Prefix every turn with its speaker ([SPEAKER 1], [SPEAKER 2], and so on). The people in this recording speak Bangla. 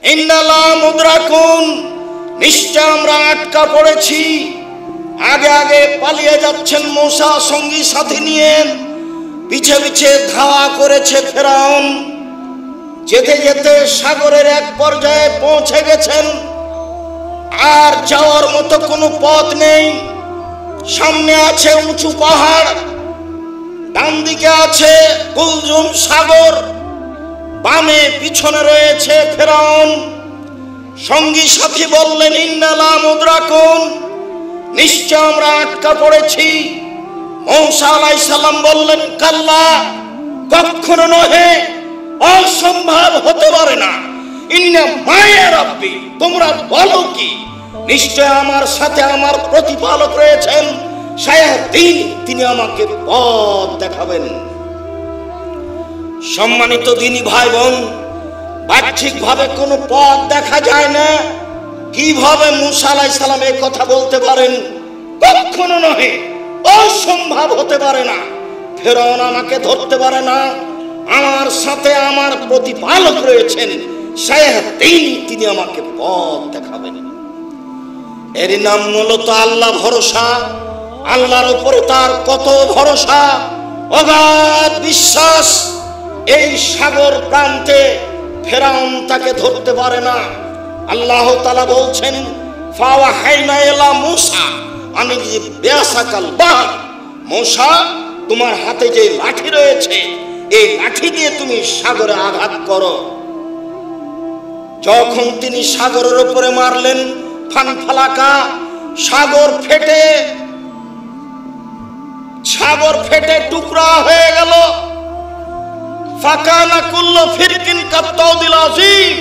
[SPEAKER 1] ইন্নালা মুদরাকুন, নিশ্চয় আমরা আটকা পড়েছি। আগে আগে পালিয়ে যাচ্ছেন মূসা সঙ্গী সাথী নিয়ে, পিছে পিছে ধাওয়া করেছে ফেরাউন। যেতে যেতে সাগরের এক পর্যায়ে পৌঁছে গেছেন, আর যাওয়ার মতো কোনো পথ নেই। সামনে আছে উঁচু পাহাড়, ডান দিকে আছে কুলজুম সাগর, বামে পিছনে রয়েছে ফেরাউন। সঙ্গী সাথী বললেন ইন্নালা মুদরাকুন, নিশ্চয় আমরা আটকা পড়েছি। মূসা আলাইহিস সালাম বললেন কাল্লা, কখনো নহে, অসম্ভব হতে পারে না। ইন্না মায়া রাব্বি, তোমরা বলো কি? নিশ্চয় আমার সাথে আমার প্রতিপালক রয়েছেন, সায়াহদিন, তিনি আমাকে পথ দেখাবেন। সম্মানিত দিনী ভাই বোন, বাহ্যিক ভাবে কোনো পথ দেখা যায় না। কিভাবে মূসা আলাইহিস সালাম এই কথা বলতে পারেন? কখনো নহে, অসম্ভব হতে পারে না। ফেরাউন আমাকে ধরতে পারে না, আমার সাথে আমার প্রতিপালক রয়েছেন, সায়াহদিন, তিনি আমাকে পথ দেখাবেন। এর নাম মূলত আল্লাহ ভরসা। আল্লাহর উপরে তার কত ভরসা, অগাধ বিশ্বাস। এই সাগর প্রান্তে ফেরাউন তাকে ধরতে পারে না। আল্লাহ তাআলা বলছেন ফাওয়াহাইনা ইলা মূসা আন বিআসাকাল বাহর, মূসা, তোমার হাতে যে লাঠি রয়েছে, এই লাঠি দিয়ে তুমি সাগরে আঘাত করো। যখন তিনি সাগরের উপরে মারলেন, ফানফালাকা, সাগর ফেটে টুকরা হয়ে গেল। ফাকানা কুল্লু ফিরকিন কাত্তাউদিল আযীম,